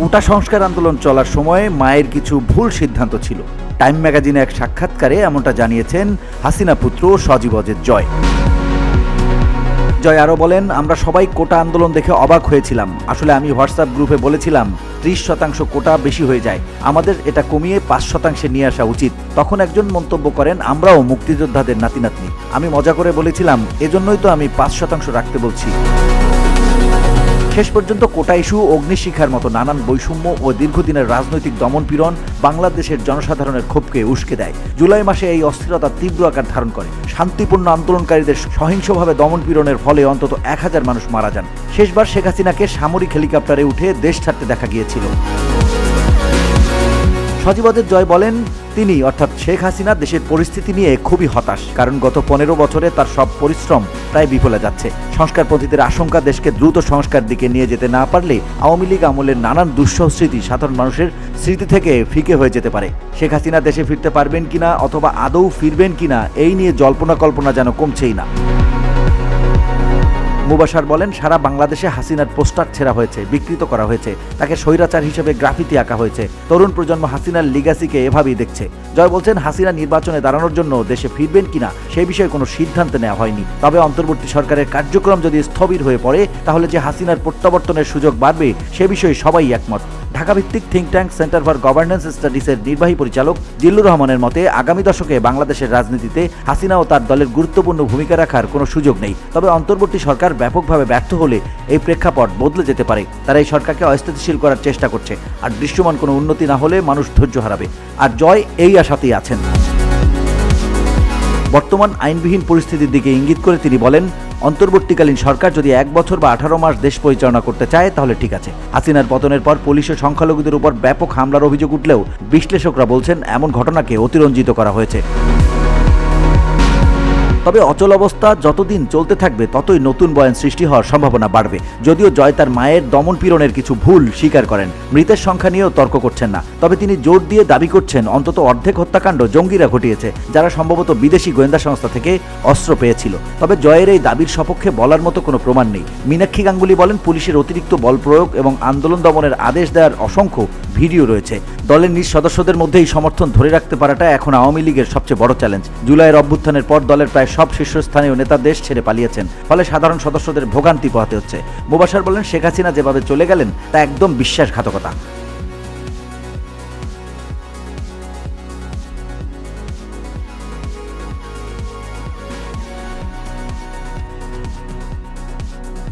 কোটা সংস্কার আন্দোলন চলার সময় মায়ের কিছু ভুল সিদ্ধান্ত ছিল। টাইম ম্যাগাজিনে এক সাক্ষাৎকারে এমনটা জানিয়েছেন হাসিনা পুত্র সজীব অজেদ জয়। জয় আরও বলেন, আমরা সবাই কোটা আন্দোলন দেখে অবাক হয়েছিলাম। আসলে আমি হোয়াটসঅ্যাপ গ্রুপে বলেছিলাম 30% কোটা বেশি হয়ে যায়, আমাদের এটা কমিয়ে 5% নিয়ে আসা উচিত। তখন একজন মন্তব্য করেন, আমরাও মুক্তিযোদ্ধাদের নাতি নাতনি। আমি মজা করে বলেছিলাম, এজন্যই তো আমি 5% রাখতে বলছি। শেষ পর্যন্ত কোটা ইস্যু, অগ্নিশিখার মতো নানান বৈষম্য ও দীর্ঘদিনের রাজনৈতিক দমনপীড়ন বাংলাদেশের জনসাধারণের ক্ষোভকে উস্কে দেয়। জুলাই মাসে এই অস্থিরতা তীব্র আকার ধারণ করে। শান্তিপূর্ণ আন্দোলনকারীদের সহিংসভাবে দমনপীড়নের ফলে অন্তত 1000 মানুষ মারা যান। শেষবার শেখ হাসিনাকে সামরিক হেলিকপ্টারে উঠে দেশ ছাড়তে দেখা গিয়েছিল। সজীব অজেদ জয় বলেন, তিনি অর্থাৎ শেখ হাসিনা দেশের পরিস্থিতি নিয়ে খুবই হতাশ, কারণ গত 15 বছরে তার সব পরিশ্রম প্রায় বিফলে যাচ্ছে। সংস্কারপন্থীদের আশঙ্কা, দেশকে দ্রুত সংস্কার দিকে নিয়ে যেতে না পারলে আওয়ামী লীগ আমলের নানান দুঃসহ স্মৃতি সাধারণ মানুষের স্মৃতি থেকে ফিকে হয়ে যেতে পারে। শেখ হাসিনা দেশে ফিরতে পারবেন কিনা অথবা আদৌ ফিরবেন কিনা এই নিয়ে জল্পনা কল্পনা যেন কমছেই না। মুবাশার বলেন, সারা বাংলাদেশে হাসিনার পোস্টার ছেঁড়া হয়েছে, বিকৃত করা হয়েছে, তাকে স্বৈরাচার হিসেবে গ্রাফিতি আঁকা হয়েছে। তরুণ প্রজন্ম হাসিনার লিগাসিকে এভাবেই দেখছে। জয় বলছেন, হাসিনা নির্বাচনে দাঁড়ানোর জন্য দেশে ফিরবেন কিনা সেই বিষয়ে কোনো সিদ্ধান্ত নেওয়া হয়নি। তবে অন্তর্বর্তী সরকারের কার্যক্রম যদি স্থবির হয়ে পড়ে তাহলে যে হাসিনার প্রত্যাবর্তনের সুযোগ বাড়বে সে বিষয়ে সবাই একমত। ঢাকাভিত্তিক think tank centre for governance স্টাডিজের নির্বাহী পরিচালক জিল্লুর রহমানের মতে, আগামী দশকে বাংলাদেশের রাজনীতিতে হাসিনা ও তার দলের গুরুত্বপূর্ণ ভূমিকা রাখার কোনো সুযোগ নেই। তবে অন্তর্বর্তী সরকার ব্যাপকভাবে ব্যর্থ হলে এই প্রেক্ষাপট বদলে যেতে পারে। তারা এই সরকারকে অস্থিতিশীল করার চেষ্টা করছে, আর দৃশ্যমান কোনো উন্নতি না হলে মানুষ ধৈর্য হারাবে। আর জয় এই আশাতেই আছেন। বর্তমান আইনবিহীন পরিস্থিতির দিকে ইঙ্গিত করে তিনি বলেন, অন্তর্বর্তীকালীন সরকার যদি 1 বছর বা 18 মাস দেশ পরিচালনা করতে চায় তাহলে ঠিক আছে। হাসিনার পতনের পর পুলিশের সংখ্যালঘুদের উপর ব্যাপক হামলার অভিযোগ উঠলেও বিশ্লেষকরা বলছেন এমন ঘটনাকে অতিরঞ্জিত করা হয়েছে। তবে অচল অবস্থা যতদিন চলতে থাকবে ততই নতুন বয়ান সৃষ্টি হওয়ার সম্ভাবনা বাড়বে। যদিও জয় তার মায়ের দমনপীড়নের কিছু ভুল স্বীকার করেন, মৃতের সংখ্যা নিয়েও তর্ক করছেন না। তবে তিনি জোর দিয়ে দাবি করছেন অন্তত অর্ধেক হত্যাকাণ্ড জঙ্গিরা ঘটিয়েছে, যারা সম্ভবত বিদেশি গোয়েন্দা সংস্থা থেকে অস্ত্র পেয়েছিল। তবে জয়ের এই দাবির সপক্ষে বলার মতো কোনো প্রমাণ নেই। মীনাক্ষী গাঙ্গুলি বলেন, পুলিশের অতিরিক্ত বল প্রয়োগ এবং আন্দোলন দমনের আদেশ দেওয়ার অসংখ্য ভিডিও রয়েছে। দলের নিজ সদস্যদের মধ্যে এই সমর্থন ধরে রাখতে পারাটা এখন আওয়ামী লীগের সবচেয়ে বড় চ্যালেঞ্জ। জুলাইয়ের অভ্যুত্থানের পর দলের প্রায় সব শীর্ষস্থানীয় নেতা দেশ ছেড়ে পালিয়েছেন, ফলে সাধারণ সদস্যদের ভোগান্তি পোহাতে হচ্ছে। মুবাশার বলেন, শেখ হাসিনা যেভাবে চলে গেলেন তা একদম বিশ্বাসঘাতকতা।